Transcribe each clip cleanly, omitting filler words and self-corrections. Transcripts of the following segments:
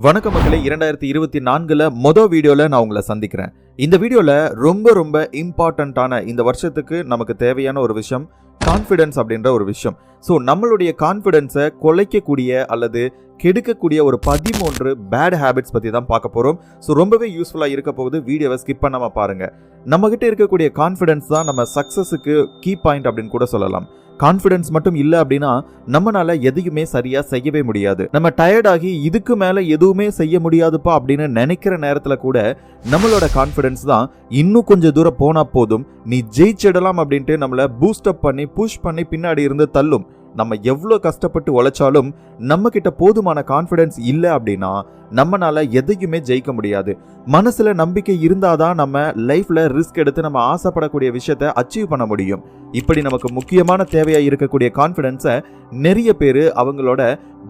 வணக்கம் மக்களே, 2024ல மொதல் வீடியோல நான் உங்களை சந்திக்கிறேன். இந்த வீடியோல ரொம்ப இம்பார்ட்டன்டான இந்த வருஷத்துக்கு நமக்கு தேவையான ஒரு விஷயம் கான்ஃபிடன்ஸ் அப்படின்ற ஒரு விஷயம். ஸோ நம்மளுடைய கான்ஃபிடன்ஸை குலைக்கக்கூடிய அல்லது கெடுக்கக்கூடிய ஒரு 13 பேட் ஹேபிட்ஸ் பற்றி தான் பார்க்க போகிறோம். ஸோ ரொம்பவே யூஸ்ஃபுல்லாக இருக்க போகுது. வீடியோவை ஸ்கிப் பண்ணாமல் பாருங்கள். நம்மகிட்ட இருக்கக்கூடிய கான்ஃபிடன்ஸ் தான் நம்ம சக்ஸஸுக்கு கீ பாயிண்ட் அப்படின்னு கூட சொல்லலாம். கான்ஃபிடன்ஸ் மட்டும் இல்லை அப்படின்னா நம்மளால எதையுமே சரியா செய்யவே முடியாது. நம்ம டயர்ட் ஆகி இதுக்கு மேல எதுவுமே செய்ய முடியாதுப்பா அப்படின்னு நினைக்கிற நேரத்துல கூட நம்மளோட கான்ஃபிடன்ஸ் தான் இன்னும் கொஞ்சம் தூரம் போனா போதும், நீ ஜெயிச்சிடலாம் அப்படின்ட்டு நம்மள பூஸ்டப் பண்ணி புஷ் பண்ணி பின்னாடி இருந்து தள்ளும். நம்ம எவ்வளோ கஷ்டப்பட்டு உழைச்சாலும் நம்ம கிட்ட போதுமான கான்ஃபிடன்ஸ் இல்லை அப்படின்னா நம்மளால எதையுமே ஜெயிக்க முடியாது. மனசுல நம்பிக்கை இருந்தாதான் நம்ம லைஃப்ல ரிஸ்க் எடுத்து நம்ம ஆசைப்படக்கூடிய விஷயத்த அச்சீவ் பண்ண முடியும். இப்படி நமக்கு முக்கியமான தேவையா இருக்கக்கூடிய கான்ஃபிடன்ஸை நிறைய பேர் அவங்களோட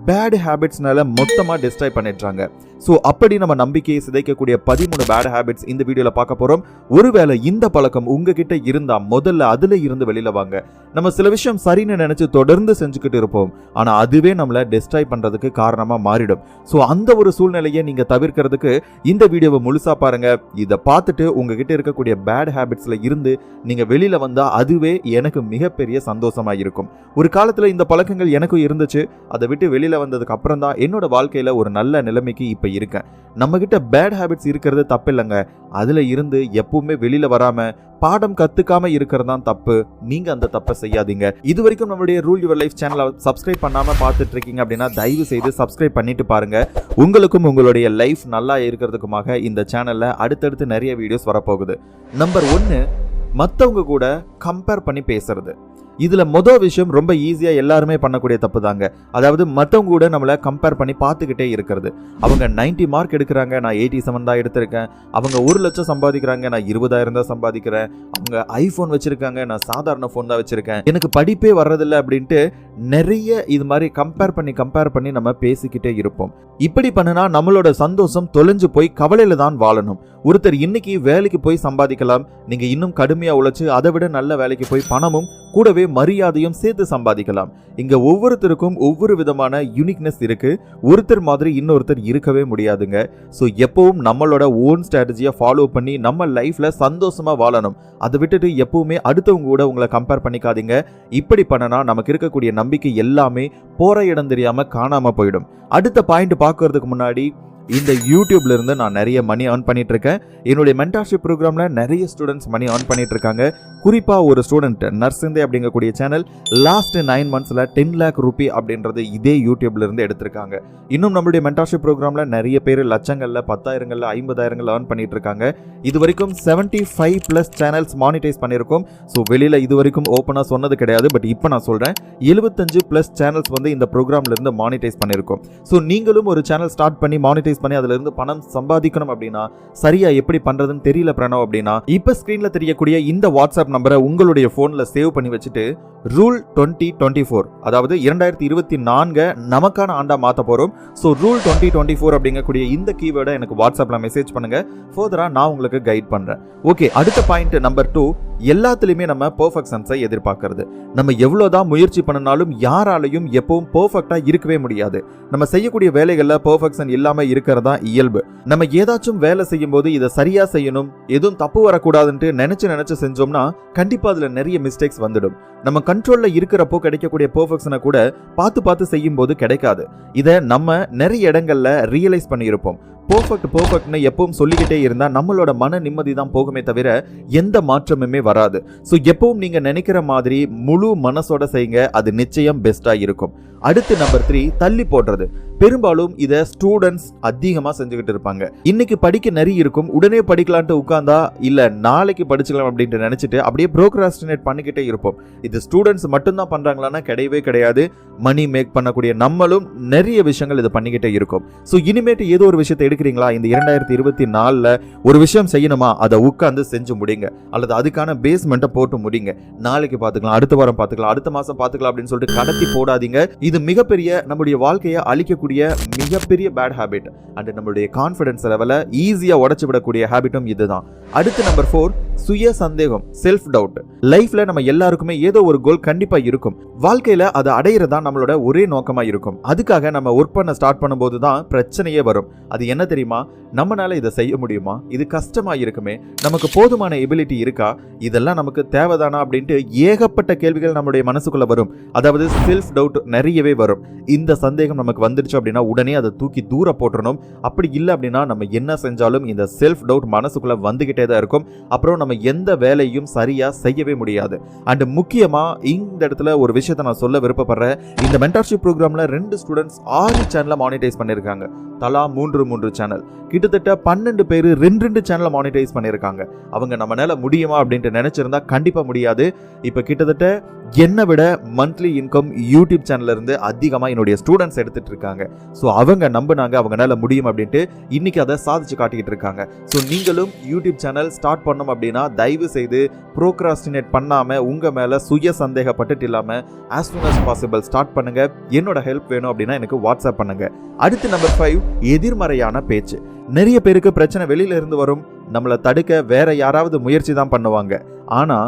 பேட் ஹேபிட்ஸ்னால மொத்தமா டிஸ்ட்ராய் பண்ணிடுறாங்க. ஸோ அப்படி நம்ம நம்பிக்கையை சிதைக்கக்கூடிய 13 பேட் ஹேபிட்ஸ் இந்த வீடியோல பார்க்க போறோம். ஒருவேளை இந்த பழக்கம் உங்ககிட்ட இருந்தா முதல்ல அதுல இருந்து வெளியில வாங்க. நம்ம சில விஷயம் சரின்னு நினைச்சு தொடர்ந்து செஞ்சுக்கிட்டு இருப்போம், ஆனா அதுவே நம்மள டிஸ்ட்ராய் பண்றதுக்கு காரணமா மாறிடும். ஸோ அந்த ஒரு சூழ்நிலையை நீங்க தவிர்க்கிறதுக்கு இந்த வீடியோவை முழுசா பாருங்க. இதை பார்த்துட்டு உங்ககிட்ட இருக்கக்கூடிய பேட் ஹேபிட்ஸ்ல இருந்து நீங்க வெளியில வந்தா அதுவே எனக்கு மிகப்பெரிய சந்தோஷமா இருக்கும். ஒரு காலத்துல இந்த பழக்கங்கள் எனக்கும் இருந்துச்சு. அதை விட்டு வெளியில வந்ததுக்கு அப்புறம் தான் என்னோட வாழ்க்கையில ஒரு நல்ல நிலைமைக்கு இப்ப இருக்கேன். நம்ம கிட்ட பேட் ஹேபிட்ஸ் இருக்கிறது தப்பு இல்லைங்க. அதுல இருந்து எப்பவுமே வெளியில வராம பாடம் கத்துக்காம இருக்கிறது தான் தப்பு. நீங்க அந்த தப்பை செய்யாதீங்க. இது வரைக்கும் நம்மளுடைய ரூல் யுவர் லைஃப் சேனலை சப்ஸ்கிரைப் பண்ணாம பார்த்துட்டு இருக்கீங்க அப்படின்னா தயவு செய்து சப்ஸ்கிரைப் பண்ணிட்டு பாருங்க. உங்களுக்கும் உங்களுடைய லைஃப் நல்லா இருக்கிறதுக்குமாக இந்த சேனல்ல அடுத்தடுத்து நிறைய வீடியோஸ் வரப்போகுது. நம்பர் 1, மற்றவங்க கூட கம்பேர் பண்ணி பேசுறது. இதுல மொதல் விஷயம் ரொம்ப ஈஸியா எல்லாருமே பண்ணக்கூடிய தப்பு தாங்க. அதாவது மற்றவங்க கூட நம்மளை கம்பேர் பண்ணி பார்த்துக்கிட்டே இருக்கிறது. அவங்க 90 மார்க் எடுக்கிறாங்க, நான் 87 தான் எடுத்திருக்கேன். அவங்க 1 லட்சம் சம்பாதிக்கிறாங்க, நான் 20,000 தான் சம்பாதிக்கிறேன். அவங்க ஐபோன் வச்சிருக்காங்க, நான் சாதாரண போன் தான் வச்சிருக்கேன். எனக்கு படிப்பே வர்றதில்லை அப்படின்ட்டு நிறைய இது மாதிரி கம்பேர் பண்ணி நம்ம பேசிக்கிட்டே இருப்போம். இப்படி பண்ணினா நம்மளோட சந்தோஷம் தொலைஞ்சு போய் கவலையில தான் வாழணும். ஒருத்தர் இன்னைக்கு வேலைக்கு போய் சம்பாதிக்கலாம், நீங்க இன்னும் கடுமையா உழைச்சு அதை விட நல்ல வேலைக்கு போய் பணமும் கூடவே மரியாதையும் சேர்த்து சம்பாதிக்கலாம். இங்க ஒவ்வொருத்தருக்கும் ஒவ்வொரு விதமான யூனிக்னஸ் இருக்கு. ஒருத்தர் மாதிரி இன்னொருத்தர் இருக்கவே முடியாதுங்க. ஸோ எப்பவும் நம்மளோட ஓன் ஸ்ட்ராட்டஜியை ஃபாலோ பண்ணி நம்ம லைஃப்ல சந்தோஷமா வாழணும். அதை விட்டுட்டு எப்பவுமே அடுத்தவங்க கூட உங்களை கம்பேர் பண்ணிக்காதீங்க. இப்படி பண்ணனா நமக்கு இருக்கக்கூடிய நம்பிக்கை எல்லாமே போற இடம் தெரியாம காணாம போயிடும். அடுத்த பாயிண்ட் பார்க்கறதுக்கு முன்னாடி இந்த யூடியூப்ல இருந்து நான் நிறைய மணி ஏர்ன் பண்ணிட்டு இருக்கேன். என்னுடைய மென்டார்ஷிப் ப்ரோக்ராம்ல நிறைய ஸ்டூடெண்ட்ஸ் மணி ஏர்ன் பண்ணிட்டு இருக்காங்க. குறிப்பா ஒரு ஸ்டூடெண்ட் நர்சிந்தே அப்படிங்கக்கூடிய சேனல் லாஸ்ட் 9 மந்த்ஸ்ல 10 லேக் ரூபி அப்படின்றது இதே யூடியூப்ல இருந்து எடுத்திருக்காங்க. இன்னும் நம்மளுடைய மென்டார்ஷிப் ப்ரோக்ராம்ல நிறைய பேர் லட்சங்கள்ல 10,000 50,000 ஏர்ன் பண்ணிட்டு இருக்காங்க. இது வரைக்கும் 75+ சேனல்ஸ் மானிட்டைஸ் பண்ணியிருக்கோம். ஸோ வெளியில இது வரைக்கும் ஓப்பனா சொன்னது கிடையாது, பட் இப்போ நான் சொல்றேன் 75+ சேனல்ஸ் வந்து இந்த ப்ரோக்ராம்ல இருந்து மானிட்டைஸ் பண்ணியிருக்கோம். ஸோ நீங்களும் ஒரு சேனல் ஸ்டார்ட் பண்ணி மானிட்டைஸ் பண்ணி அதுல இருந்து பணம் சம்பாதிக்கணும் அப்படின்னா சரியா எப்படி பண்றதுன்னு தெரியல பிரணவ் அப்படின்னா இப்ப ஸ்கிரீன்ல தெரியக்கூடிய இந்த வாட்ஸ்அப் நம்பரை உங்களுடைய போன்ல சேவ் பண்ணி வச்சுட்டு ரூல் 2024, அதாவது 2024 நமக்கான ஆண்டா மாத்த போறோம். ஸோ ரூல் 2024 அப்படிங்கக்கூடிய இந்த கீவேர்டை எனக்கு வாட்ஸ்அப்ல மெசேஜ் பண்ணுங்க. ஃபர்தரா நான் உங்களுக்கு கைட் பண்றேன். ஓகே, அடுத்த பாயிண்ட் நம்பர் 2, எல்லாத்துலயுமே நம்ம பெர்ஃபெக்ஷன்ஸை எதிர்பார்க்கறது. நம்ம எவ்வளவுதான் முயற்சி பண்ணனாலும் யாராலையும் எப்பவும் பெர்ஃபெக்ட்டா இருக்கவே முடியாது. நம்ம செய்யக்கூடிய வேலைகள்ல பெர்ஃபெக்ஷன் இல்லாம இருக்கிறதா இயல்பு. நம்ம ஏதாச்சும் வேலை செய்யும் போது இதை சரியா செய்யணும், எதுவும் தப்பு வரக்கூடாதுன்ட்டு நினைச்சு செஞ்சோம்னா கண்டிப்பா அதுல நிறைய மிஸ்டேக்ஸ் வந்துடும். நம்ம கண்ட்ரோல்ல இருக்கிறப்போ கிடைக்கக்கூடிய பெர்ஃபெக்ஷனை கூட பார்த்து செய்யும் போது கிடைக்காது. இதை நம்ம நிறைய இடங்கள்ல ரியலைஸ் பண்ணியிருப்போம். பெர்ஃபெக்ட்னு எப்பவும் சொல்லிக்கிட்டே இருந்தா நம்மளோட மன நிம்மதி தான் போகுமே தவிர எந்த மாற்றமுமே வராது. ஸோ எப்பவும் நீங்க நினைக்கிற மாதிரி முழு மனசோட செய்யுங்க, அது நிச்சயம் பெஸ்டா இருக்கும். அடுத்து நம்பர் 3, தள்ளி போடுறது. பெரும்பாலும் இதை ஸ்டூடெண்ட்ஸ் அதிகமா செஞ்சுக்கிட்டு இருப்பாங்க. இன்னைக்கு படிக்க நிறைய இருக்கும், உடனே படிக்கலான்ட்டு உட்கார்ந்தா இல்ல நாளைக்கு படிச்சுக்கலாம் அப்படின்ட்டு நினைச்சிட்டு அப்படியே ப்ரோக்ராஸ்டினேட் பண்ணிக்கிட்டே இருப்போம். இது ஸ்டூடெண்ட்ஸ் மட்டும்தான் பண்றாங்களான்னா கிடையவே கிடையாது. மணி மேக் பண்ணக்கூடிய நம்மளும் நிறைய விஷயங்கள் இதை பண்ணிக்கிட்டே இருக்கும். ஸோ இனிமேட்டு ஏதோ ஒரு விஷயத்தை எடுக்கிறீங்களா, இந்த 2024ல ஒரு விஷயம் செய்யணுமா, அதை உட்கார்ந்து செஞ்சு முடிங்க. அல்லது அதுக்கான பேஸ்மெண்ட்டை போட்டு முடிங்க. நாளைக்கு பார்த்துக்கலாம், அடுத்த வாரம் பார்த்துக்கலாம், அடுத்த மாசம் பார்த்துக்கலாம் அப்படின்னு சொல்லிட்டு கடத்தி போடாதீங்க. இது மிகப்பெரிய நம்முடைய வாழ்க்கையை அழிக்கக்கூடிய மிகப்பெரிய பேட் ஹேபிட். அண்ட் நம்மளுடைய கான்ஃபிடன்ஸ் லெவலை ஈஸியா உடைச்சு விடக்கூடிய ஹேபிட்டும் இதுதான். அடுத்து நம்பர் 4, சுய சந்தேகம், செல்ஃப் டவுட். லைஃப்ல நம்ம எல்லாருக்குமே ஏதோ ஒரு கோல் கண்டிப்பா இருக்கும். வாழ்க்கையில அதை அடையிறதா நம்மளோட ஒரே நோக்கமா இருக்கும். அதுக்காக நம்ம ஒர்க் பண்ண ஸ்டார்ட் பண்ணும்போது தான் பிரச்சனையே வரும். அது என்ன தெரியுமா? நம்மளால இதை செய்ய முடியுமா? இது கஷ்டமா இருக்குமே, நமக்கு போதுமான எபிலிட்டி இருக்கா, இதெல்லாம் நமக்கு தேவைதானா அப்படின்ட்டு ஏகப்பட்ட கேள்விகள் நம்மளுடைய மனசுக்குள்ள வரும். அதாவது செல்ஃப் டவுட் நிறையவே வரும். இந்த சந்தேகம் நமக்கு வந்துருச்சு அப்படின்னா உடனே அதை தூக்கி தூர போட்டுறணும். அப்படி இல்லை அப்படின்னா நம்ம என்ன செஞ்சாலும் இந்த செல்ஃப் டவுட் மனசுக்குள்ள வந்துகிட்டே தான் இருக்கும். அப்புறம் நம்ம எந்த வேலையும் சரியா செய்யவே முடியாது. அண்ட் முக்கியமா இந்த இடத்துல ஒரு விஷயத்தை நான் சொல்ல விருப்பப்படுறேன். இந்த மென்டார்ஷிப் ப்ரோக்ராம்ல 2 ஸ்டூடெண்ட்ஸ் 6 சேனலை மானிட்டைஸ் பண்ணிருக்காங்க. தலா 3 சேனல், கிட்டத்தட்ட 12 பேர் 2 சேனலை மானிட்டைஸ் பண்ணியிருக்காங்க. அவங்க நம்மளால முடியுமா அப்படின்ட்டு நினைச்சிருந்தா கண்டிப்பா முடியாது. இப்ப கிட்டத்தட்ட என்னை விட மந்த்லி இன்கம் யூடியூப் சேனல்ல இருந்து அதிகமா என்னுடைய ஸ்டூடெண்ட்ஸ் எடுத்துட்டு இருக்காங்க. ஸோ அவங்க நம்பினாங்க அவங்களால முடியும் அப்படின்ட்டு இன்னைக்கு அதை சாதிச்சு காட்டிக்கிட்டு இருக்காங்க. ஸோ நீங்களும் யூடியூப் சேனல் ஸ்டார்ட் பண்ணோம் அப்படின்னா தயவு செய்து ப்ரோக்ராஸ்டினேட் பண்ணாம உங்க மேல சுய சந்தேகப்பட்டுட்டு இல்லாம as soon as possible start பண்ணுங்க. என்னோட ஹெல்ப் வேணும் அப்படின்னா எனக்கு வாட்ஸ்அப் பண்ணுங்க. அடுத்து நம்பர் 5, எதிர்மறையான பேச்சு. நிறைய பேருக்கு பிரச்சனை வெளியில இருந்து வரும். நம்மளை தடுக்க வேற யாராவது முயற்சி தான் பண்ணுவாங்க. ஆனா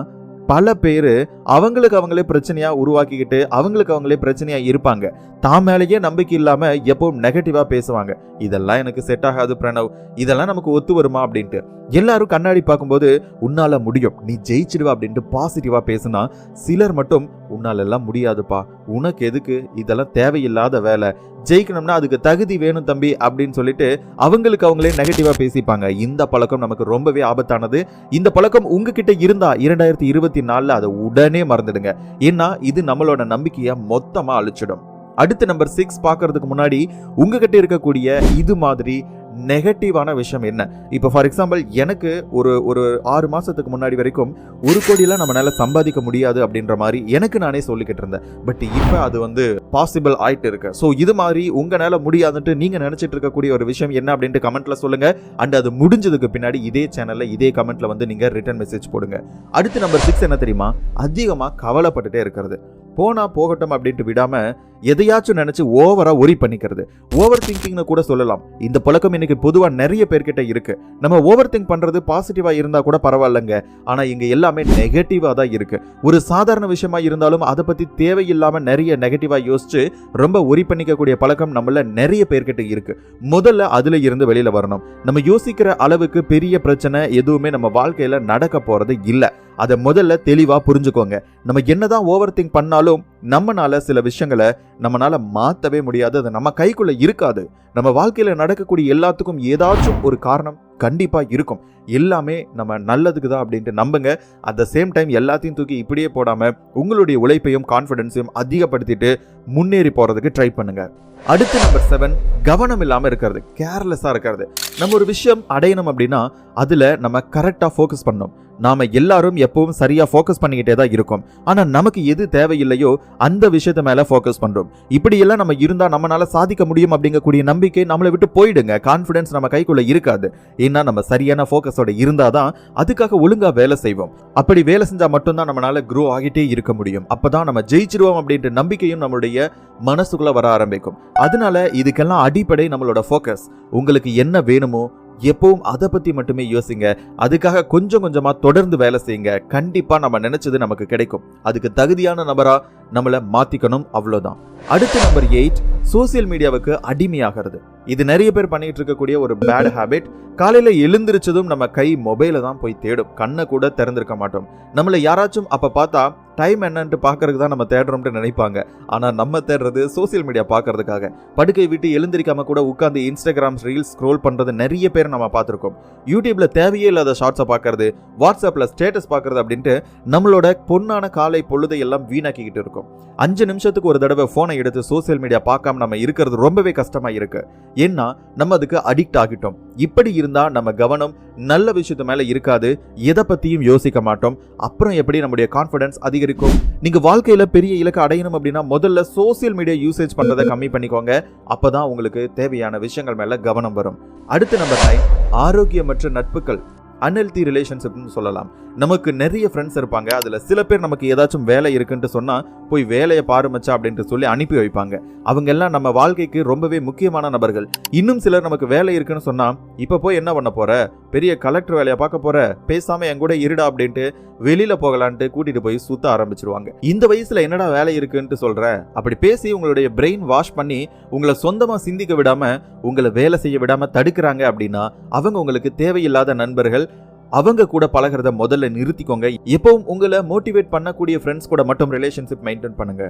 பல பேர் அவங்களுக்கு அவங்களே பிரச்சனையா உருவாக்கிக்கிட்டு அவங்களுக்கு அவங்களே பிரச்சனையா இருப்பாங்க. தான் மேலேயே நம்பிக்கை இல்லாம எப்பவும் நெகட்டிவா பேசுவாங்க. இதெல்லாம் எனக்கு செட் ஆகாது பிரணவ், இதெல்லாம் நமக்கு ஒத்து வருமா அப்படின்ட்டு. எல்லாரும் கண்ணாடி பார்க்கும்போது உன்னால முடியும், நீ ஜெயிச்சிடுவா அப்படின்ட்டு பாசிட்டிவா பேசுனா, சிலர் மட்டும் உன்னால எல்லாம் முடியாதுப்பா, உனக்கு எதுக்கு, இதெல்லாம் தேவையில்லாத வேலை, ஜெயிக்கணும்னா அதுக்கு தகுதி வேணும் தம்பி அப்படின்னு சொல்லிட்டு அவங்களுக்கு அவங்களே நெகட்டிவா பேசிப்பாங்க. இந்த பழக்கம் நமக்கு ரொம்பவே ஆபத்தானது. இந்த பழக்கம் உங்ககிட்ட இருந்தா 2024 அதை உடனே மறந்துடுங்க. ஏன்னா இது நம்மளோட நம்பிக்கையை மொத்தமா அழிச்சிடும். அடுத்து நம்பர் 6 பார்க்கறதுக்கு முன்னாடி உங்ககிட்ட இருக்கக்கூடிய இது மாதிரி நெகட்டிவான விஷயம் என்ன? இப்போ ஃபார் எக்ஸாம்பிள் எனக்கு ஒரு 6 மாசத்துக்கு முன்னாடி வரைக்கும் 1 கோடியெல்லாம் நம்மளால சம்பாதிக்க முடியாது அப்படின்ற மாதிரி எனக்கு நானே சொல்லிக்கிட்டு இருந்தேன். பட் இப்போ அது பாசிபிள் ஆயிட்டு இருக்கு. ஸோ இது மாதிரி உங்களால முடியாதுன்ட்டு நீங்க நினைச்சிட்டு இருக்கக்கூடிய ஒரு விஷயம் என்ன அப்படின்ட்டு கமெண்ட்ல சொல்லுங்க. அண்ட் அது முடிஞ்சதுக்கு பின்னாடி இதே சேனல்ல இதே கமெண்ட்ல நீங்க ரிட்டர்ன் மெசேஜ் போடுங்க. அடுத்து நம்பர் 6 என்ன தெரியுமா? அதிகமா கவலைப்பட்டுட்டே இருக்கிறது. போனா போகட்டும் அப்படின்ட்டு விடாம எதையாச்சும் நினைச்சு ஓவரா ஒரி பண்ணிக்கிறது. ஓவர் திங்கிங்னு கூட சொல்லலாம். இந்த பழக்கம் இன்னைக்கு பொதுவா நிறைய பேர்கிட்ட இருக்கு. நம்ம ஓவர் திங்க் பண்றது பாசிட்டிவா இருந்தா கூட பரவாயில்லைங்க. ஆனா இங்க எல்லாமே நெகட்டிவா தான் இருக்கு. ஒரு சாதாரண விஷயமா இருந்தாலும் அதை பத்தி தேவையில்லாம நிறைய நெகட்டிவா யோசிச்சு ரொம்ப ஒரி பண்ணிக்கக்கூடிய பழக்கம் நம்மள நிறைய பேர்கிட்ட இருக்கு. முதல்ல அதுல இருந்து வெளியில வரணும். நம்ம யோசிக்கிற அளவுக்கு பெரிய பிரச்சனை எதுவுமே நம்ம வாழ்க்கையில நடக்க போறது இல்ல. அதை முதல்ல தெளிவா புரிஞ்சுக்கோங்க. நம்ம என்னதான் ஓவர் திங்க் பண்ணாலும் நம்மனால சில விஷயங்களை நம்மளால மாத்தவே முடியாது. அது நம்ம கைக்குள்ள இருக்காது. நம்ம வாழ்க்கையில நடக்கக்கூடிய எல்லாத்துக்கும் ஏதாச்சும் ஒரு காரணம் கண்டிப்பா இருக்கும். எல்லாமே நம்ம நல்லதுக்கு தான் அப்படின்ட்டு நம்புங்க. அட் த சேம் டைம் எல்லாத்தையும் தூக்கி இப்படியே போடாம உங்களுடைய உழைப்பையும் கான்ஃபிடன்ஸையும் அதிகப்படுத்திட்டு முன்னேறி போறதுக்கு ட்ரை பண்ணுங்க. அடுத்து நம்பர் 7, கவனம் இல்லாம இருக்கிறது, கேர்லெஸ்ஸா இருக்கிறது. நம்ம ஒரு விஷயம் அடையணும் அப்படின்னா அதுல நம்ம கரெக்டா ஃபோக்கஸ் பண்ணணும். நாம எல்லாரும் எப்பவும் சரியா ஃபோக்கஸ் பண்ணிக்கிட்டே தான் இருக்கோம். ஆனா நமக்கு எது தேவையில்லையோ அந்த விஷயத்த மேல ஃபோக்கஸ் பண்றோம். இப்படி எல்லாம் நம்ம இருந்தா நம்மளால சாதிக்க முடியும் அப்படிங்கக்கூடிய நம்பிக்கை நம்மளை விட்டு போயிடுங்க. கான்ஃபிடன்ஸ் நம்ம கைக்குள்ள இருக்காது. ஏன்னா நம்ம சரியான ஃபோக்கஸோட இருந்தாதான் அதுக்காக ஒழுங்கா வேலை செய்வோம். அப்படி வேலை செஞ்சா மட்டும்தான் நம்மளால க்ரோ ஆகிட்டே இருக்க முடியும். அப்பதான் நம்ம ஜெயிச்சிருவோம் அப்படின்ற நம்பிக்கையும் நம்மளுடைய மனசுக்குள்ள வர ஆரம்பிக்கும். அதனால இதுக்கெல்லாம் அடிப்படை நம்மளோட ஃபோக்கஸ். உங்களுக்கு என்ன வேணுமோ எப்பவும் அதை பத்தி மட்டுமே யோசிங்க. அதுக்காக கொஞ்சம் கொஞ்சமா தொடர்ந்து வேலை செய்யுங்க. கண்டிப்பா நம்ம நினைச்சது நமக்கு கிடைக்கும். அதுக்கு தகுதியான நபரா நம்மளை மாத்திக்கணும், அவ்வளவுதான். அடுத்து நம்பர் 8, சோசியல் மீடியாவுக்கு அடிமையாகிறது. இது நிறைய பேர் பண்ணிட்டு இருக்கக்கூடிய ஒரு பேட் ஹேபிட். காலையில எழுந்திருச்சதும் நம்ம கை மொபைல தான் போய் தேடும். கண்ணை கூட திறந்திருக்க மாட்டோம். நம்மளை யாராச்சும் அப்ப பார்த்தா டைம் என்னன்ட்டு பார்க்கறதுக்கு தான் நம்ம தேடுறோம்னு நினைப்பாங்க. ஆனா நம்ம தேடுறது சோசியல் மீடியா பார்க்கறதுக்காக. படுக்கை விட்டு எழுந்திருக்காம கூட உட்காந்து இன்ஸ்டாகிராம் ரீல்ஸ் ஸ்க்ரோல் பண்றது நிறைய பேர் நம்ம பார்த்திருக்கோம். யூடியூப்ல தேவையே இல்லாத ஷார்ட்ஸை பார்க்கறது, வாட்ஸ்அப்ல ஸ்டேட்டஸ் பார்க்கறது அப்படின்ட்டு நம்மளோட பொன்னான காலை பொழுதை எல்லாம் வீணாக்கிக்கிட்டு இருக்கோம். 5 நிமிஷத்துக்கு ஒரு தடவை போனை எடுத்து சோசியல் மீடியா பார்க்காம நம்ம இருக்கிறது ரொம்பவே கஷ்டமா இருக்கு. ஏன்னா நம்ம அதுக்கு அடிக்ட் ஆகிட்டோம். இப்படி இருந்தா நம்ம கவனம் நல்ல விஷயத்து மேல இருக்காது. எதை பத்தியும் யோசிக்க மாட்டோம். அப்புறம் எப்படி நம்முடைய கான்ஃபிடன்ஸ் அதிகரிக்கும்? நீங்க வாழ்க்கையில பெரிய இலக்கு அடையணும் அப்படின்னா முதல்ல சோசியல் மீடியா யூசேஜ் பண்றதை கம்மி பண்ணிக்கோங்க. அப்பதான் உங்களுக்கு தேவையான விஷயங்கள் மேல கவனம் வரும். அடுத்து நம்பர் 9, ஆரோக்கியமற்ற நட்புகள். அன்ஹெல்தி ரிலேஷன்ஷிப்னு சொல்லலாம். நமக்கு நிறைய ஃப்ரெண்ட்ஸ் இருப்பாங்க. அதுல சில பேர் நமக்கு ஏதாச்சும் வேலை இருக்குன்னு சொன்னா போய் வேலையை பாரு மச்சா அப்படின்ட்டு சொல்லி அனுப்பி வைப்பாங்க. அவங்க எல்லாம் நம்ம வாழ்க்கைக்கு ரொம்பவே முக்கியமான நபர்கள். இன்னும் சிலர் நமக்கு வேலை இருக்குன்னு சொன்னா இப்ப போய் என்ன பண்ண போற, பெரிய கலெக்டர் வேலையை பார்க்க போற, பேசாம என் கூட இருடா அப்படின்ட்டு வெளியில போகலான்ட்டு கூட்டிட்டு போய் சுத்த ஆரம்பிச்சிருவாங்க. இந்த வயசுல என்னடா வேலை இருக்குன்னு சொல்ற, அப்படி பேசி உங்களுடைய பிரெயின் வாஷ் பண்ணி உங்களை சொந்தமா சிந்திக்க விடாம உங்களை வேலை செய்ய விடாம தடுக்கிறாங்க அப்படின்னா அவங்க உங்களுக்கு தேவையில்லாத நண்பர்கள். அவங்க கூட பழகிறத முதல்ல நிறுத்திக்கோங்க. எப்பவும் உங்களை மோட்டிவேட் பண்ணக்கூடிய ஃப்ரெண்ட்ஸ் கூட மட்டும் ரிலேஷன்ஷிப் மெயின்டைன் பண்ணுங்க.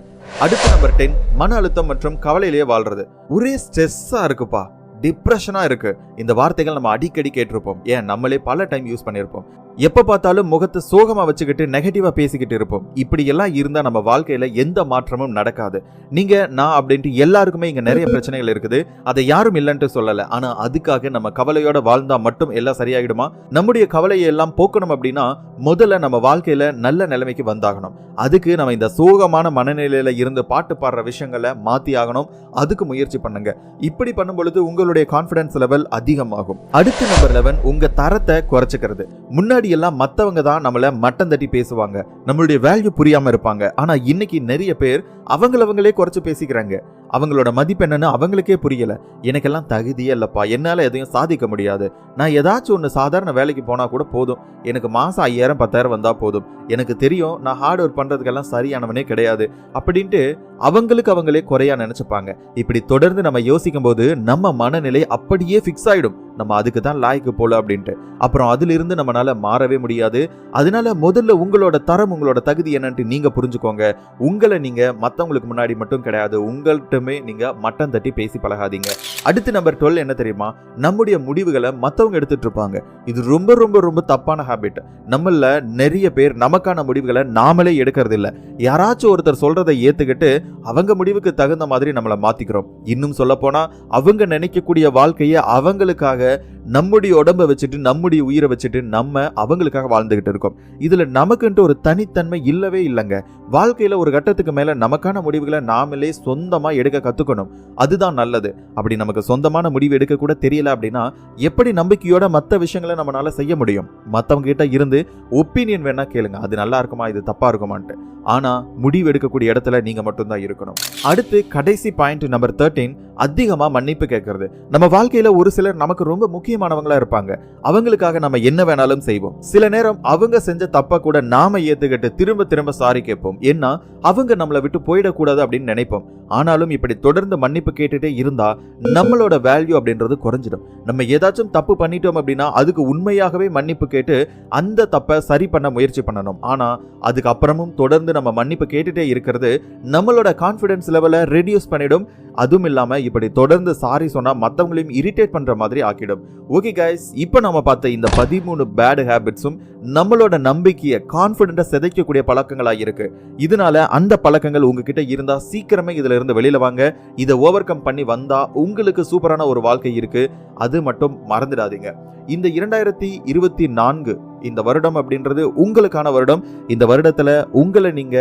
அடுத்த நம்பர் 10, மன அழுத்தம் மற்றும் கவலையிலேயே வாழ்றது. ஒரே ஸ்ட்ரெஸ்ஸா இருக்குப்பா, டிப்ரெஷனா இருக்கு. இந்த வார்த்தைகள் நம்ம அடிக்கடி கேட்டிருப்போம். ஏன் நம்மளே பல டைம் யூஸ் பண்ணியிருப்போம். எப்ப பார்த்தாலும் முகத்தை சோகமா வச்சுக்கிட்டு நெகட்டிவா பேசிக்கிட்டு இருப்போம். இப்படி எல்லாம் இருந்தா நம்ம வாழ்க்கையில எந்த மாற்றமும் நடக்காது. நீங்க நான் அப்படின்ட்டு எல்லாருக்குமே இங்க நிறைய பிரச்சனைகள் இருக்குது. அதை யாரும் இல்லைன்ட்டு சொல்லல. ஆனா அதுக்காக நம்ம கவலையோட வாழ்ந்தா மட்டும் எல்லாம் சரியாகிடுமா? நம்முடைய கவலையை எல்லாம் போக்கணும் அப்படின்னா முதல்ல நம்ம வாழ்க்கையில நல்ல நிலைமைக்கு வந்தாகணும். அதுக்கு நம்ம இந்த சோகமான மனநிலையில இருந்து பாட்டு பாடுற விஷயங்களை மாத்தி ஆகணும். அதுக்கு முயற்சி பண்ணுங்க. இப்படி பண்ணும் பொழுது உங்களுடைய கான்பிடன்ஸ் லெவல் அதிகமாகும். அடுத்த நம்பர் 11, உங்க தரத்தை குறைச்சிக்கிறது. முன்னாடி எல்லாம் மத்தவங்க தான் நம்மள மட்டம் தட்டி பேசுவாங்க, நம்மளுடைய வேல்யூ புரியாம இருப்பாங்க. ஆனா இன்னைக்கு நிறைய பேர் அவங்களே குறைச்சு பேசிக்கிறாங்க. அவங்களோட மதிப்பு என்னன்னு அவங்களுக்கே புரியல. எனக்கெல்லாம் தகுதியே இல்லப்பா, என்னால எதையும் சாதிக்க முடியாது, நான் ஏதாச்சும் ஒன்று சாதாரண வேலைக்கு போனா கூட போதும், எனக்கு மாசம் 5000 10,000 வந்தா போதும், எனக்கு தெரியும் நான் ஹார்ட் ஒர்க் பண்றதுக்கெல்லாம் சரியானவனே கிடையாது அப்படின்ட்டு அவங்களே குறையா நினைச்சுப்பாங்க. இப்படி தொடர்ந்து நம்ம யோசிக்கும் போது நம்ம மனநிலை அப்படியே ஃபிக்ஸ் ஆயிடும். நம்ம அதுக்கு தான் லாய்க்கு போல அப்படின்ட்டு. அப்புறம் அதுல இருந்து நம்மளால மாறவே முடியாது. அதனால முதல்ல உங்களோட தரம், உங்களோட தகுதி என்னன்ட்டு நீங்க புரிஞ்சுக்கோங்க. உங்களை நீங்க மத்தவங்களுக்கு முன்னாடி மட்டும் கிடையாது, உங்கள்கிட்டமே நீங்க மட்டம் தட்டி பேசி பழகாதீங்க. அடுத்து நம்பர் 12 என்ன தெரியுமா? நம்முடைய முடிவுகளை மத்தவங்க எடுத்துட்டு இருப்பாங்க. இது ரொம்ப ரொம்ப ரொம்ப தப்பான ஹாபிட். நம்மள நிறைய பேர் நமக்கான முடிவுகளை நாமளே எடுக்கிறது இல்ல. யாராச்சும் ஒருத்தர் சொல்றதை ஏத்துக்கிட்டு அவங்க முடிவுக்கு தகுந்த மாதிரி நம்மளை மாத்திக்கிறோம். இன்னும் சொல்ல போனா அவங்க நினைக்கக்கூடிய வாழ்க்கையை அவங்களுக்காக நம்முடைய உடம்பை வச்சுட்டு நம்முடைய உயிரை வச்சுட்டு நம்ம அவங்களுக்காக வாழ்ந்துகிட்டு இருக்கோம். இதுல நமக்குன்ட்டு ஒரு தனித்தன்மை இல்லவே இல்லைங்க. வாழ்க்கையில ஒரு கட்டத்துக்கு மேல நமக்கான முடிவுகளை நாமளே சொந்தமா எடுக்க கத்துக்கணும். அதுதான் நல்லது. அப்படி நமக்கு சொந்தமான முடிவு எடுக்க கூட தெரியல அப்படின்னா எப்படி நம்பிக்கையோட மற்ற விஷயங்களை நம்மளால செய்ய முடியும்? மத்தவங்க கிட்ட இருந்து ஒப்பீனியன் வேணா கேளுங்க, அது நல்லா இருக்குமா, இது தப்பா இருக்குமான்ட்டு. ஆனா முடிவு எடுக்கக்கூடிய இடத்துல நீங்க மட்டும்தான் இருக்கணும். அடுத்து கடைசி பாயிண்ட் நம்பர் 13, அதிகமா மன்னிப்பு கேட்கறது. நம்ம வாழ்க்கையில ஒரு சிலர் நமக்கு ரொம்ப முக்கியமானவங்களா இருப்பாங்க. அவங்களுக்காக நம்ம என்ன வேணாலும் செய்வோம். சில நேரம் அவங்க செஞ்ச தப்ப கூட நாம ஏத்துக்கிட்டு திரும்ப சாரி கேட்போம். ஏன்னா அவங்க நம்மளை விட்டு போயிடக்கூடாது அப்படின்னு நினைப்போம். ஆனாலும் இப்படி தொடர்ந்து மன்னிப்பு கேட்டுட்டே இருந்தா நம்மளோட வேல்யூ அப்படின்றது குறைஞ்சிடும். நம்ம ஏதாச்சும் தப்பு பண்ணிட்டோம் அப்படின்னா அதுக்கு உண்மையாகவே மன்னிப்பு கேட்டு அந்த தப்பை சரி பண்ண முயற்சி பண்ணணும். ஆனா அதுக்கு அப்புறமும் தொடர்ந்து நம்ம மன்னிப்பு கேட்டுட்டே இருக்கிறது நம்மளோட கான்பிடன்ஸ் லெவலை ரெடியூஸ் பண்ணிடும். அதுவும் இல்லாம இப்படி தொடர்ந்து சாரி சொன்னா மத்தவங்களையும் இரிட்டேட் பண்ற மாதிரி ஆக்கிடும். ஓகே கைஸ், இப்போ நம்ம பார்த்த இந்த 13 பேட் ஹேபிட்ஸும் நம்மளோட நம்பிக்கையை கான்பிடென்ட்டா சிதைக்கக்கூடிய பழக்கங்களா இருக்கு. இதனால அந்த பழக்கங்கள் உங்ககிட்ட இருந்தா சீக்கிரமே இதுல இருந்து வெளியில வாங்க. இதை ஓவர் கம் பண்ணி வந்தா உங்களுக்கு சூப்பரான ஒரு வாழ்க்கை இருக்கு. அது மட்டும் மறந்துடாதீங்க. இந்த 2024 இந்த வருடம் அப்படின்றது உங்களுக்கான வருடம். இந்த வருடத்துல உங்களை நீங்க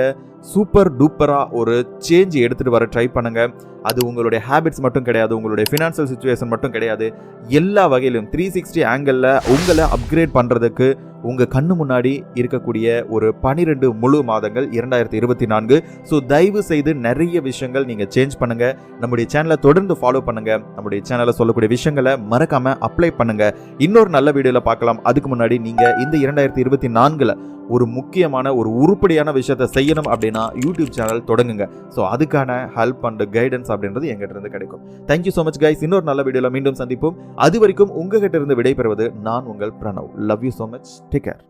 சூப்பர் டூப்பரா ஒரு சேஞ்ச் எடுத்துட்டு வர ட்ரை பண்ணுங்க. அது உங்களுடைய ஹேபிட்ஸ் மட்டும் கிடையாது, உங்களுடைய ஃபினான்ஷியல் சிச்சுவேஷன் மட்டும் கிடையாது. எல்லா வகையிலும் 360 ஆங்கிள் உங்களை அப்கிரேட் பண்றதுக்கு உங்க கண்ணு முன்னாடி இருக்கக்கூடிய ஒரு 12 முழு மாதங்கள் 2024. ஸோ தயவு செய்து நிறைய விஷயங்கள் நீங்க சேஞ்ச் பண்ணுங்க. நம்முடைய சேனலை தொடர்ந்து ஃபாலோ பண்ணுங்க. நம்முடைய சேனலை சொல்லக்கூடிய விஷயங்களை மறக்காம அப்ளை பண்ணுங்க. இன்னொரு நல்ல வீடியோல பார்க்கலாம். அதுக்கு முன்னாடி நீங்க இந்த 2024 ஒரு முக்கியமான ஒரு உருப்படியான விஷயத்தை செய்யணும் அப்படின்னா யூடியூப் சேனல் தொடங்குங்க. ஸோ அதுக்கான ஹெல்ப் அண்ட் கைடன்ஸ் அப்படின்றது எங்கிட்ட இருந்து கிடைக்கும். Thank you so much guys. இன்னொரு நல்ல வீடியோல மீண்டும் சந்திப்போம். அது வரைக்கும் உங்ககிட்ட இருந்து விடைபெறுவது நான் உங்கள் Pranav. Love you so much. Take care.